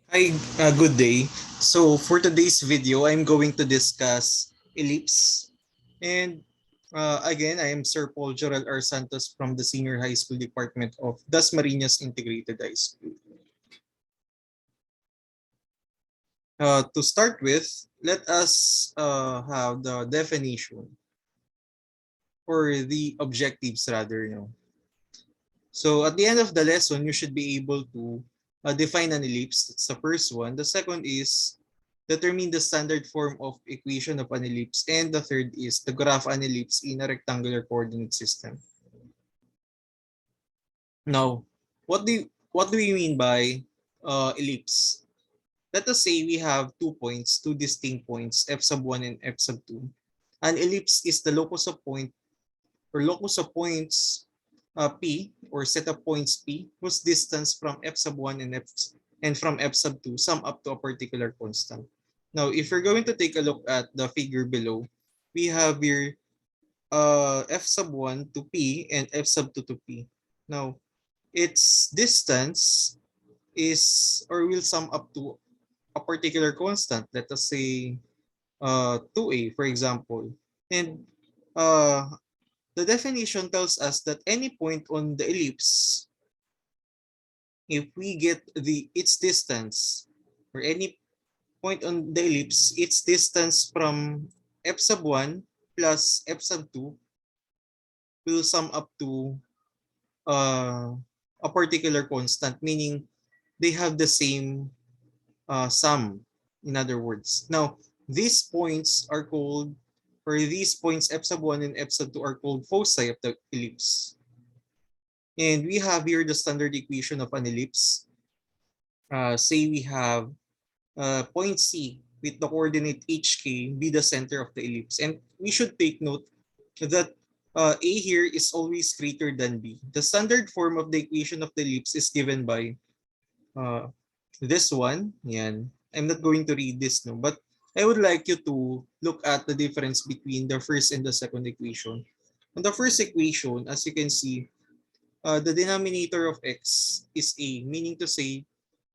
Hi, good day. So for today's video, I'm going to discuss Ellipse. And again, I am Sir Paul Joral R. Santos from the Senior High School Department of Dasmariñas Integrated High School. To start with, let us have the definition or the objectives rather. So at the end of the lesson, you should be able to define an ellipse. That's the first one. The second is determine the standard form of equation of an ellipse. And the third is to graph an ellipse in a rectangular coordinate system. Now, what do we mean by ellipse? Let us say we have 2 points, two distinct points, f sub 1 and f sub 2. An ellipse is the locus of point or locus of points P or set of points P whose distance from f sub 1 and from f sub 2 sum up to a particular constant. Now, if we're going to take a look at the figure below, we have here f sub 1 to P and f sub 2 to P. Now, its distance is or will sum up to a particular constant. Let us say 2a, for example. And uh, the definition tells us that any point on the ellipse, if we get its distance, or any point on the ellipse, its distance from f sub 1 plus f sub 2 will sum up to uh, a particular constant, meaning they have the same sum, in other words. Now, these points are called, or these points f sub 1 and f sub 2 are called foci of the ellipse. And we have here the standard equation of an ellipse. Say we have point C with the coordinate HK be the center of the ellipse. And we should take note that A here is always greater than B. The standard form of the equation of the ellipse is given by uh, this one. Yan. I'm not going to read this, no, but I would like you to look at the difference between the first and the second equation. On the first equation, as you can see, the denominator of x is a, meaning to say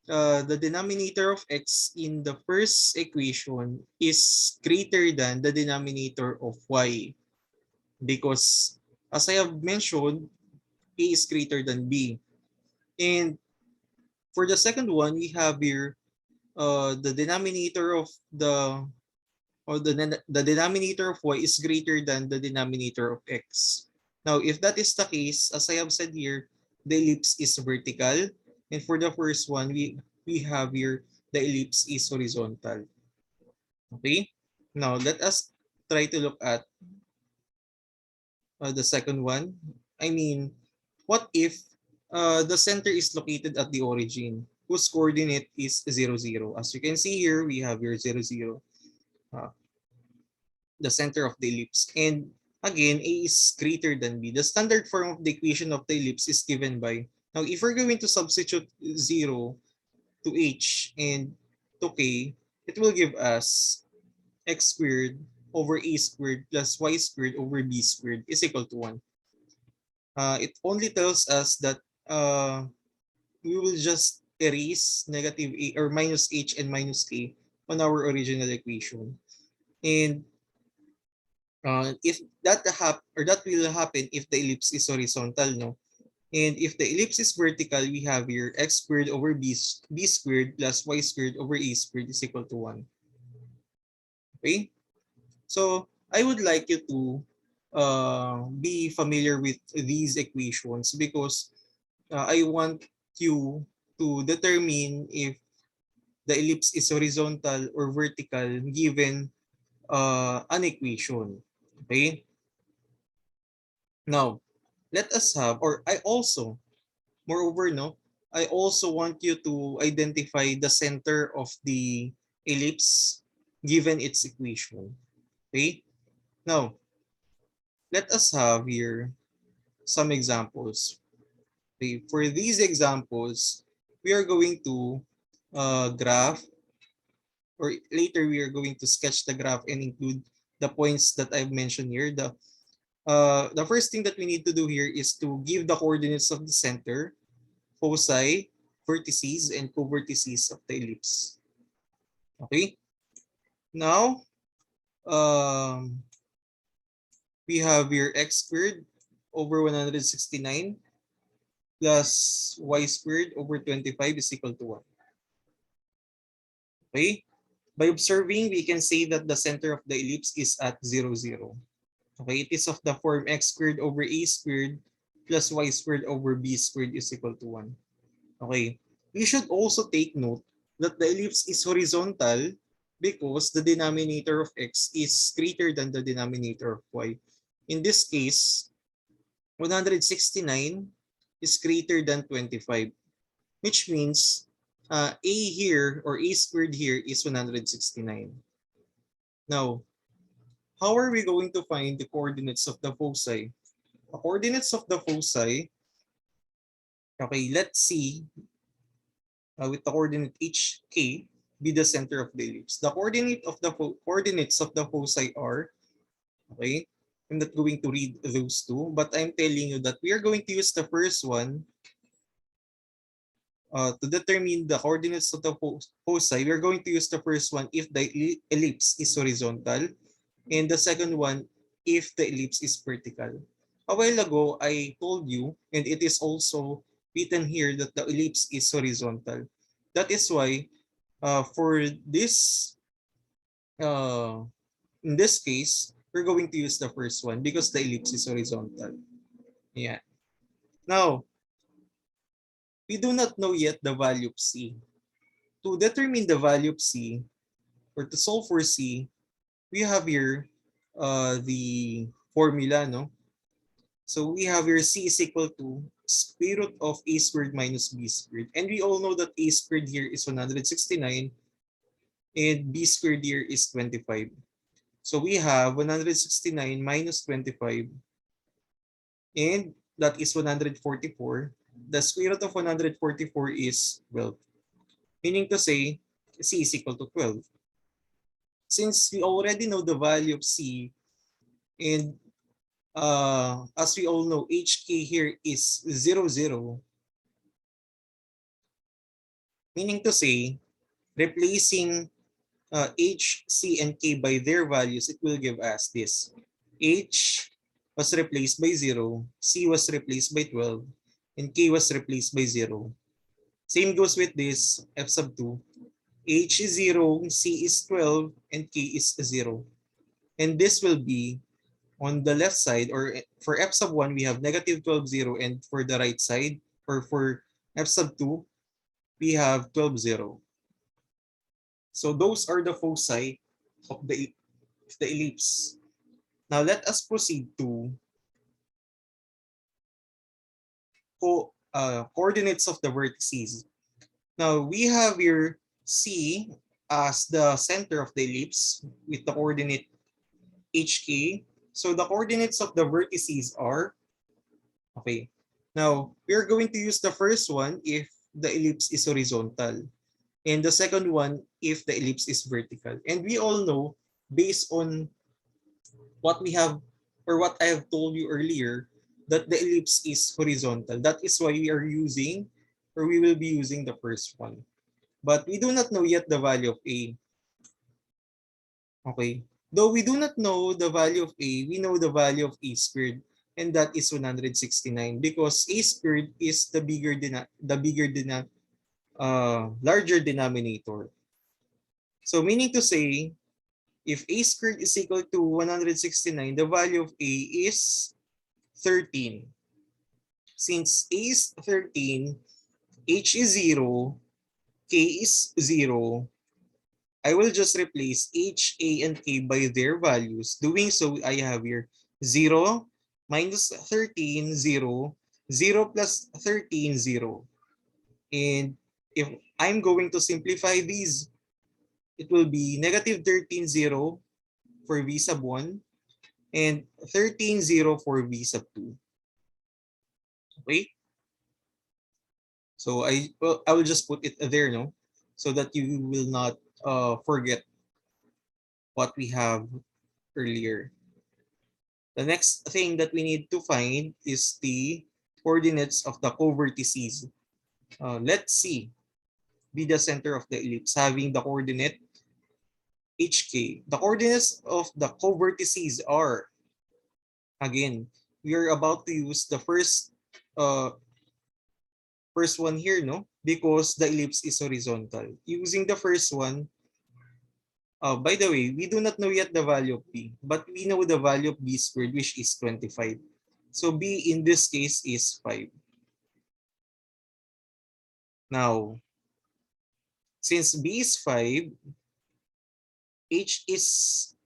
the denominator of x in the first equation is greater than the denominator of y, because as I have mentioned, a is greater than b. And for the second one, we have here the denominator of the denominator of y is greater than the denominator of x. Now, if that is the case, as I have said here, the ellipse is vertical. And for the first one, we have here the ellipse is horizontal. Okay? Now, let us try to look at the second one. I mean, what if the center is located at the origin, whose coordinate is 0, 0? As you can see here, we have here 0, 0. The center of the ellipse. And again, A is greater than B. The standard form of the equation of the ellipse is given by, now if we're going to substitute 0 to H and to K, it will give us x squared over A squared plus Y squared over B squared is equal to 1. It only tells us that we will just erase negative A or minus H and minus K on our original equation. And if that will happen if the ellipse is horizontal, no? And if the ellipse is vertical, we have here x squared over b squared plus y squared over a squared is equal to 1. Okay? So I would like you to be familiar with these equations because I want you to determine if the ellipse is horizontal or vertical given an equation. Okay? Now, let us have, or I also, moreover, no, I also want you to identify the center of the ellipse given its equation. Okay? Now, let us have here some examples. Okay? For these examples, we are going to graph, or later we are going to sketch the graph and include the points that I've mentioned here. The first thing that we need to do here is to give the coordinates of the center, foci, vertices and co-vertices of the ellipse. Okay. Now, we have your x squared over 169 plus y squared over 25 is equal to 1. Okay? By observing, we can say that the center of the ellipse is at 0, 0. Okay? It is of the form x squared over a squared plus y squared over b squared is equal to 1. Okay? We should also take note that the ellipse is horizontal because the denominator of x is greater than the denominator of y. In this case, 169 is greater than 25, which means a here or a squared here is 169. Now, how are we going to find the coordinates of the foci? The coordinates of the foci, okay, let's see with the coordinate hk be the center of the ellipse. The coordinates of the foci are, okay, I'm not going to read those two, but I'm telling you that we are going to use the first one to determine the coordinates of the foci. We're going to use the first one if the ellipse is horizontal, and the second one if the ellipse is vertical. A while ago, I told you, and it is also written here that the ellipse is horizontal. That is why for this, uh, in this case, we're going to use the first one because the ellipse is horizontal. Yeah. Now, we do not know yet the value of C. To determine the value of C, or to solve for C, we have here the formula, no? So we have here C is equal to square root of a squared minus b squared. And we all know that a squared here is 169 and b squared here is 25. So we have 169 minus 25 and that is 144. The square root of 144 is 12. Meaning to say C is equal to 12. Since we already know the value of C and as we all know, HK here is 0, 0. Meaning to say, replacing H, C, and K by their values, it will give us this. H was replaced by 0, C was replaced by 12, and K was replaced by 0. Same goes with this, F sub 2. H is 0, C is 12, and K is 0. And this will be on the left side, or for F sub 1, we have negative 12, 0, and for the right side, or for F sub 2, we have 12, 0. So those are the foci of the ellipse. Now let us proceed to coordinates of the vertices. Now we have here C as the center of the ellipse with the coordinate HK. So the coordinates of the vertices are, okay. Now we're going to use the first one if the ellipse is horizontal, and the second one if the ellipse is vertical. And we all know, based on what we have or what I have told you earlier, that the ellipse is horizontal. That is why we are using, or we will be using the first one. But we do not know yet the value of A. Okay. Though we do not know the value of A, we know the value of A squared, and that is 169 because A squared is the larger denominator. So meaning to say, if A squared is equal to 169, the value of A is 13. Since A is 13, H is 0, K is 0, I will just replace H, A, and K by their values. Doing so, I have here 0 minus 13, 0, 0 plus 13, 0. And if I'm going to simplify these, it will be negative 13, 0 for V sub 1 and 13, 0 for V sub 2. Okay? So I will just put it there, no, so that you will not forget what we have earlier. The next thing that we need to find is the coordinates of the co-vertices. Let C be the center of the ellipse having the coordinate HK. The coordinates of the co-vertices are, again, we are about to use the first one here, no? Because the ellipse is horizontal. Using the first one, by the way, we do not know yet the value of B, but we know the value of B squared, which is 25. So B in this case is 5. Now, since B is 5, H is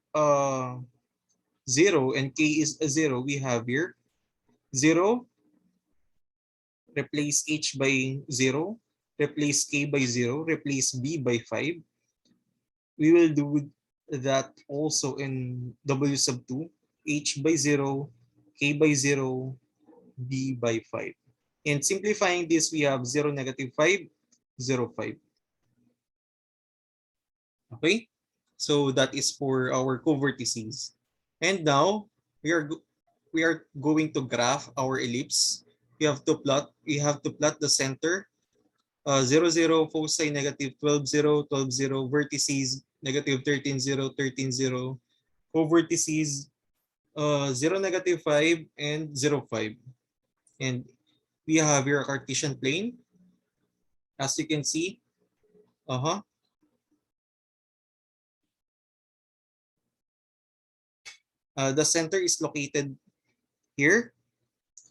0 and K is a 0, we have here 0, replace H by 0, replace K by 0, replace B by 5. We will do that also in W sub 2, H by 0, K by 0, B by 5. And simplifying this, we have 0, negative 5, 0, 5. Okay? So that is for our covertices. And now we are going to graph our ellipse. We have to plot the center, 0, 0, foci negative 12, 0, 12, 0, vertices negative 13, 0, 13, 0, co-vertices 0, negative 5, and 0, 5. And we have here a Cartesian plane. As you can see, the center is located here.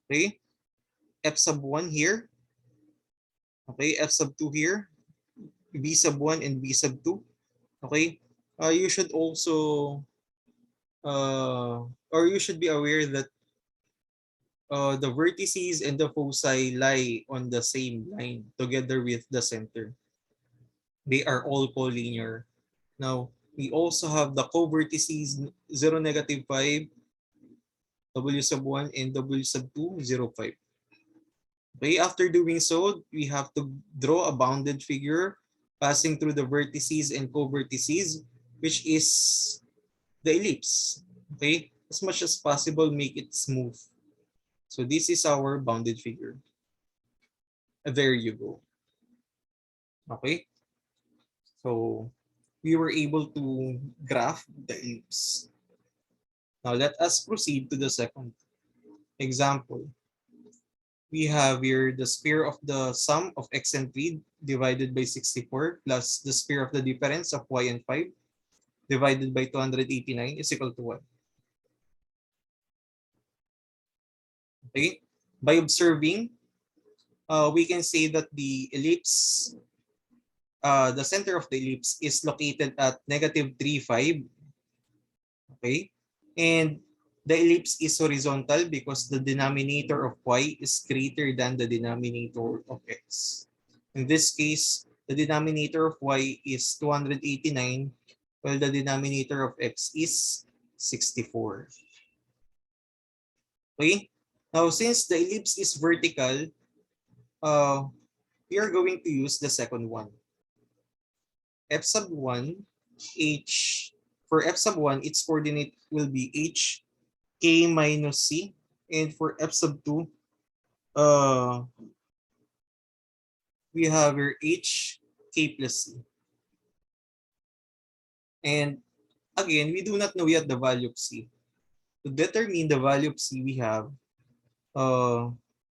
Okay, F sub 1 here. Okay, F sub 2 here. V sub 1 and V sub 2. Okay, you should also or you should be aware that the vertices and the foci lie on the same line together with the center. They are all collinear. Now, we also have the co-vertices 0, negative 5, W sub 1, and W sub 2, 0, 5. Okay, after doing so, we have to draw a bounded figure passing through the vertices and co-vertices, which is the ellipse. Okay, as much as possible, make it smooth. So this is our bounded figure. There you go. Okay, so we were able to graph the ellipse. Now let us proceed to the second example. We have here the sphere of the sum of x and 3 divided by 64 plus the sphere of the difference of y and 5 divided by 289 is equal to what? Okay, by observing, we can say that the ellipse, the center of the ellipse is located at negative 3, 5. Okay, and the ellipse is horizontal because the denominator of y is greater than the denominator of x. In this case, the denominator of y is 289 while the denominator of x is 64. Okay, now since the ellipse is vertical, we are going to use the second one. F sub 1, h, for f sub 1, its coordinate will be h, k minus c. And for f sub 2, we have here h, k plus c. And again, we do not know yet the value of c. To determine the value of c, we have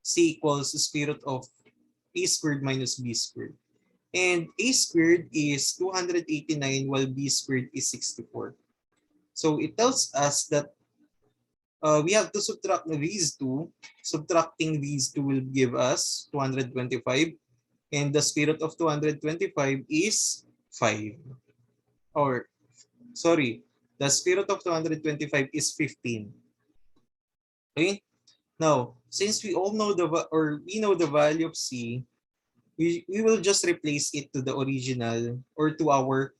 c equals the square root of a squared minus b squared. And a squared is 289 while b squared is 64. So it tells us that we have to subtract these two. Subtracting these two will give us 225. And the square root of 225 is 5. Or, sorry, the square root of 225 is 15. Okay? Now, since we all know we know the value of c, we will just replace it to the original or to our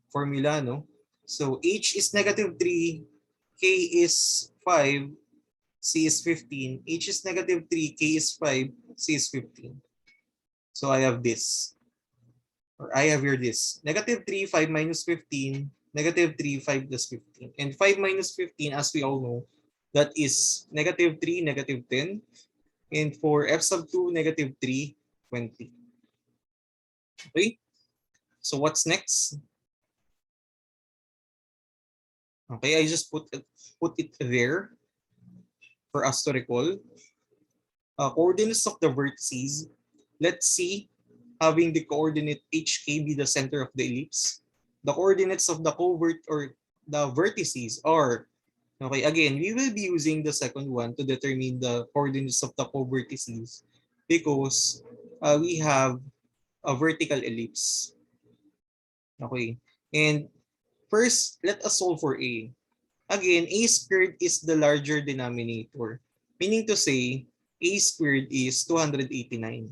formula, no? So h is negative 3, k is 5, c is 15. H is negative 3, k is 5, c is 15. So I have this. Or I have here this. Negative 3, 5 minus 15, negative 3, 5 plus 15. And 5 minus 15, as we all know, that is negative 3, negative 10. And for f sub 2, negative 3, 20. Okay, so what's next? Okay, I just put it there for us to recall. Coordinates of the vertices. Let's see, having the coordinate HK be the center of the ellipse. The coordinates of the covert or the vertices are, okay, again, we will be using the second one to determine the coordinates of the co-vertices because we have a vertical ellipse. Okay, and first, let us solve for A. Again, A squared is the larger denominator, meaning to say A squared is 289.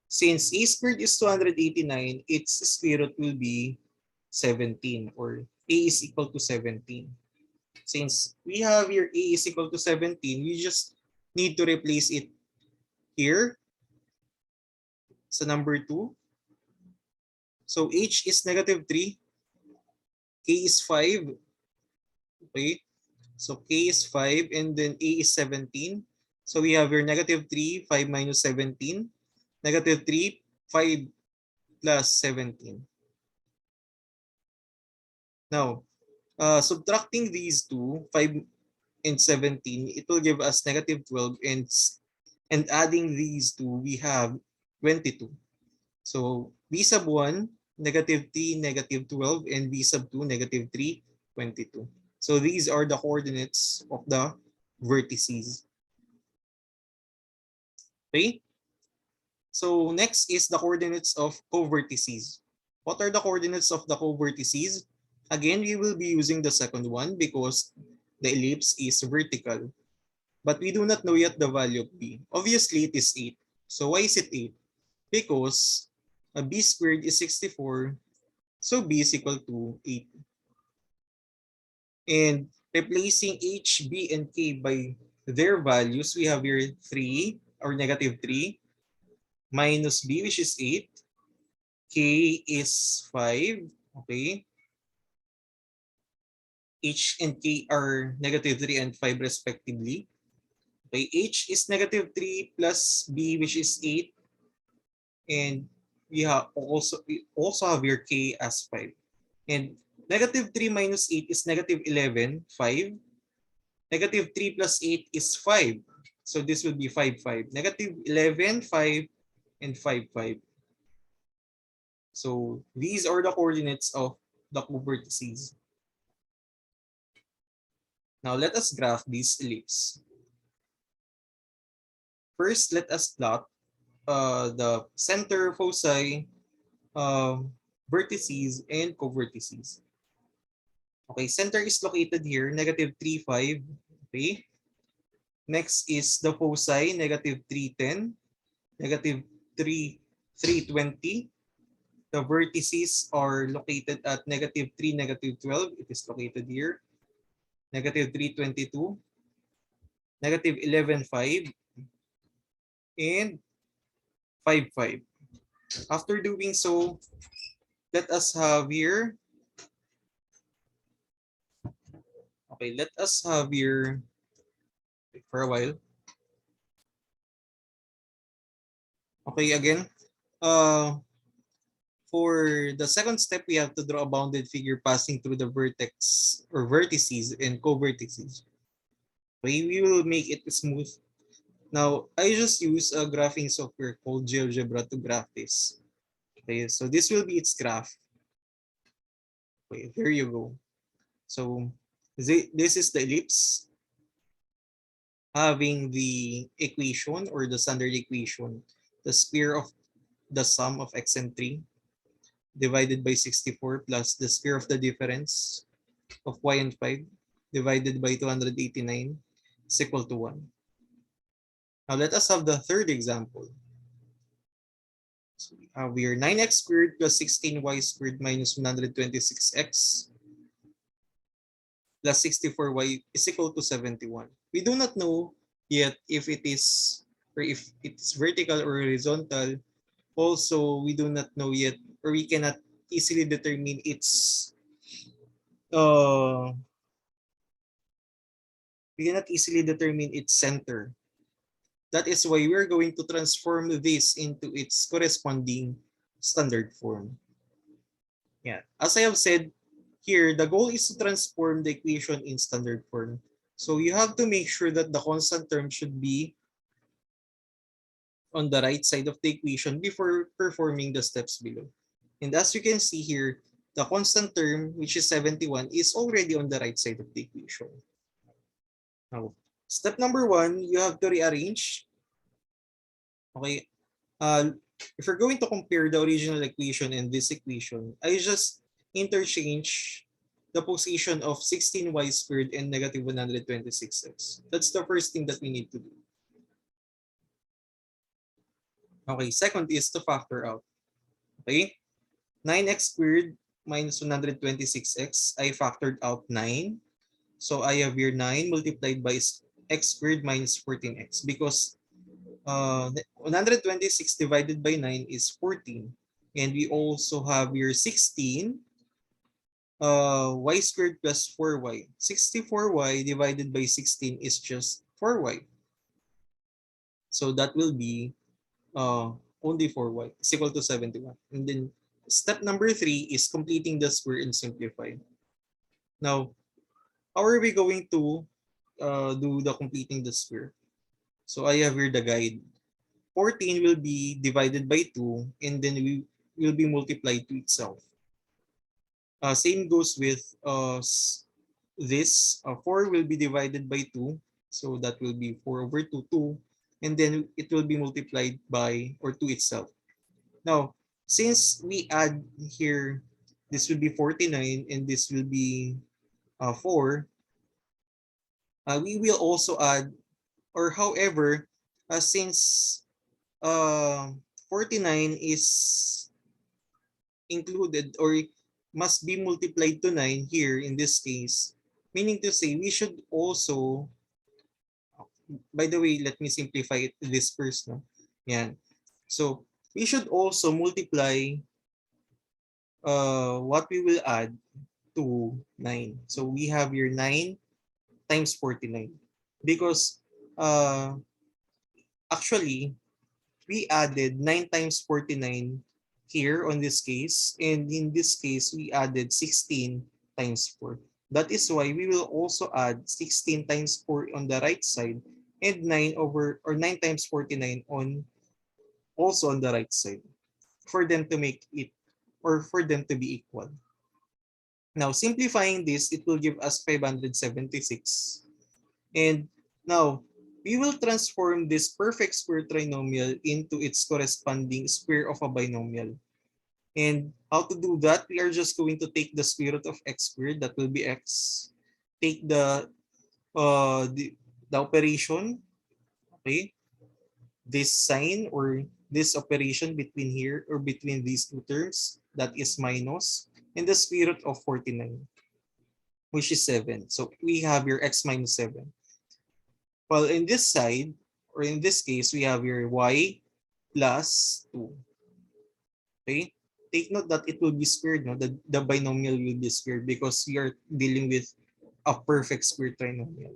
Since A squared is 289, its square root will be 17 or A is equal to 17. Since we have here A is equal to 17, we just need to replace it here sa number 2. So H is negative 3, K is 5, okay? So K is 5 and then A is 17. So we have here negative 3, 5 minus 17, negative 3, 5 plus 17. Now, subtracting these two, 5 and 17, it will give us negative 12 and adding these two, we have 22. So B sub 1, negative 3, negative 12, and B sub 2, negative 3, 22. So these are the coordinates of the vertices. Okay? So next is the coordinates of co-vertices. What are the coordinates of the co-vertices? Again, we will be using the second one because the ellipse is vertical. But we do not know yet the value of B. Obviously, it is 8. So why is it 8? Because B squared is 64, so B is equal to 8. And replacing H, B, and K by their values, we have here 3 or negative 3 minus B, which is 8. K is 5. Okay. H and K are negative 3 and 5 respectively. Okay. H is negative 3 plus B, which is 8. And we also have your K as 5. And negative 3 minus 8 is negative 11, 5. Negative 3 plus 8 is 5. So this will be 5, 5. Negative 11, 5, and 5, 5. So these are the coordinates of the co-vertices. Now let us graph this ellipse. First, let us plot the center, foci, vertices, and co-vertices. Okay, center is located here, negative 3, 5. Okay. Next is the foci, negative 3, 10, negative 3, 3, 20. The vertices are located at negative 3, negative 12. It is located here. Negative 3, 22. Negative 11, 5. And 5, 5. After doing so, let us have here. Okay, let us have here for a while. Okay, again. For the second step, we have to draw a bounded figure passing through the vertex or vertices and co-vertices. Okay, we will make it smooth. Now, I just use a graphing software called GeoGebra to graph this. Okay, so this will be its graph. Okay, there you go. So this is the ellipse having the equation or the standard equation, the square of the sum of x and 3 divided by 64 plus the square of the difference of y and 5 divided by 289 is equal to 1. Now let us have the third example. So we are 9x squared plus 16y squared minus 126x plus 64y is equal to 71. We do not know yet if it is or if it's vertical or horizontal. Also, we do not know yet or we cannot easily determine its uh we cannot easily determine its center. That is why we're going to transform this into its corresponding standard form. Yeah. As I have said here, the goal is to transform the equation in standard form. So you have to make sure that the constant term should be on the right side of the equation before performing the steps below. And as you can see here, the constant term, which is 71, is already on the right side of the equation. Now, step number 1, you have to rearrange. Okay. If we're going to compare the original equation and this equation, I just interchange the position of 16y squared and negative 126x. That's the first thing that we need to do. Okay, second is to factor out. Okay, 9x squared minus 126x, I factored out 9. So I have here 9 multiplied by x squared minus 14x because 126 divided by 9 is 14. And we also have here 16 y squared plus 4y. 64y divided by 16 is just 4y. So that will be only 4y is equal to 71. And then step number 3 is completing the square and simplify. Now, how are we going to do the completing the square? So I have here the guide. 14 will be divided by 2 and then we will be multiplied to itself. Same goes with this. 4 will be divided by 2. So that will be 4 over 2, 2. And then it will be multiplied by or to itself. Now, since we add here, this will be 49 and this will be 4. We will also add, or however, since 49 is included or must be multiplied to 9 here in this case, meaning to say we should also, by the way, let me simplify it this first. No? Yan. So we should also multiply what we will add to 9. So we have here 9 times 49 because actually we added 9 times 49 here on this case, and in this case we added 16 times 4. That is why we will also add 16 times 4 on the right side and 9 times 49 on also on the right side for them to make it or for them to be equal. Now simplifying this, it will give us 576. And now we will transform this perfect square trinomial into its corresponding square of a binomial. And how to do that? We are just going to take the square root of x squared, that will be x. Take the operation, okay? This sign or this operation between here or between these two terms, that is minus, and the square root of 49, which is 7. So we have your x minus 7. Well, in this side, or in this case, we have your y plus 2. Okay? Take note that it will be squared. No? The binomial will be squared because we are dealing with a perfect square trinomial.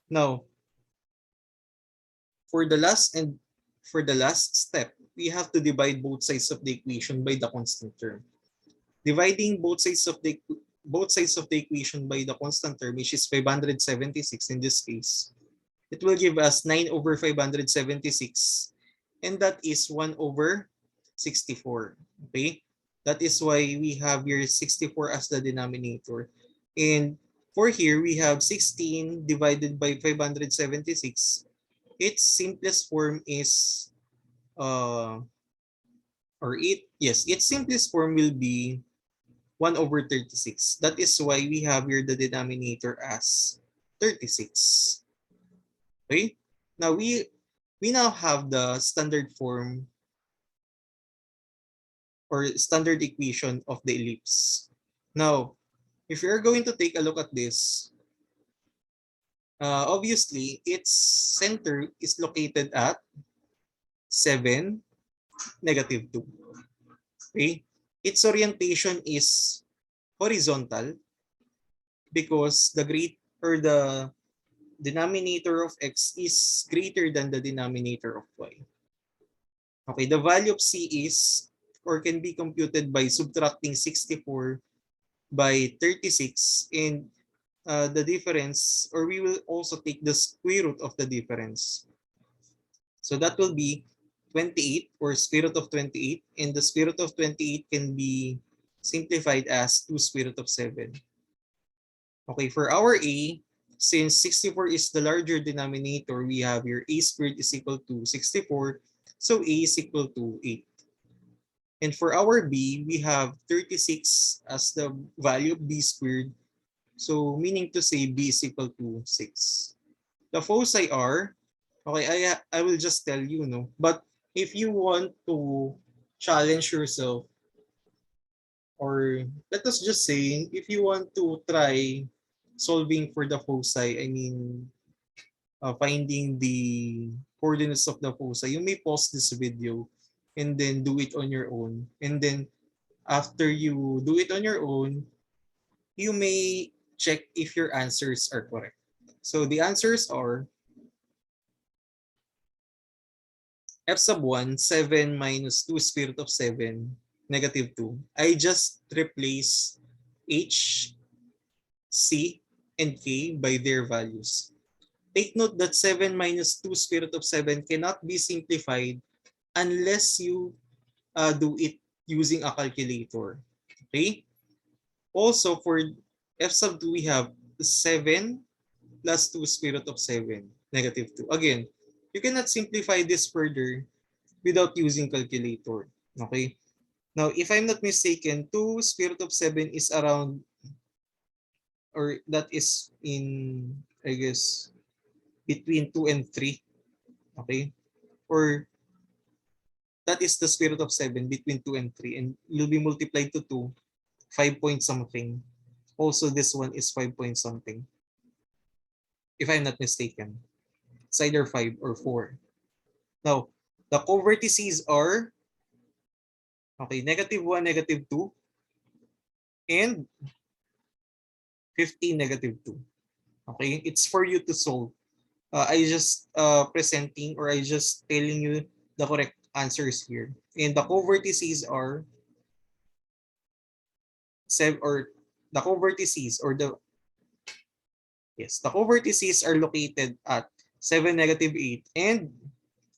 Now, for the last step, we have to divide both sides of the equation by the constant term. Dividing both sides of the equation by the constant term, which is 576 in this case, it will give us 9 over 576, and that is 1 over 64. Okay? That is why we have here 64 as the denominator. And for here, we have 16 divided by 576. Its simplest form is, its simplest form will be 1 over 36. That is why we have here the denominator as 36. Okay? Now we now have the standard form or standard equation of the ellipse. Now, if you're going to take a look at this, obviously its center is located at 7, negative 2. Okay? Its orientation is horizontal because the denominator of x is greater than the denominator of y. Okay, the value of c is or can be computed by subtracting 64 by 36, and the difference, or we will also take the square root of the difference. So that will be 28 or square root of 28, and the square root of 28 can be simplified as 2 square root of 7. Okay, for our a, since 64 is the larger denominator, we have here a squared is equal to 64, so a is equal to 8. And for our b, we have 36 as the value of b squared, so meaning to say b is equal to 6. The foci are, okay, I will just tell you, no, but if you want to challenge yourself, or let us just say, if you want to try solving for the foci, I mean, finding the coordinates of the foci, you may pause this video and then do it on your own. And then after you do it on your own, you may check if your answers are correct. So the answers are f sub 1, 7 minus 2 square root of 7, negative 2. I just replace h, c, and k by their values. Take note that 7 minus 2 square root of 7 cannot be simplified unless you do it using a calculator. Okay? Also, for f sub 2, we have 7 plus 2 square root of 7, negative 2. Again, you cannot simplify this further without using calculator. Okay? Now, if I'm not mistaken, 2 square root of 7 is around, or that is in, I guess, between 2 and 3. Okay? Or that is the square root of 7 between 2 and 3, and will be multiplied to 2, 5 point something. Also, this one is 5 point something, if I'm not mistaken. It's either 5 or 4. Now, the covertices are, okay, negative 1, negative 2, and 15, negative 2. Okay, it's for you to solve. I just presenting, or I just telling you the correct answers here. And the covertices are or the covertices, or the, yes, the covertices are located at 7, negative 8, and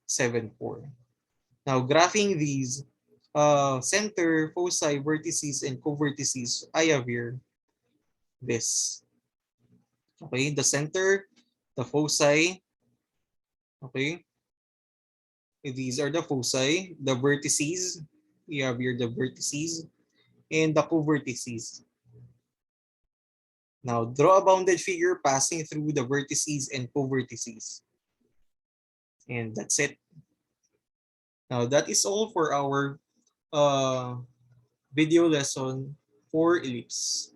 7, 4. Now, graphing these center, foci, vertices, and covertices, I have here this. Okay, the center, the foci, okay, these are the foci, the vertices, we have here the vertices, and the covertices. Now, draw a bounded figure passing through the vertices and covertices. And that's it. Now, that is all for our video lesson for ellipse.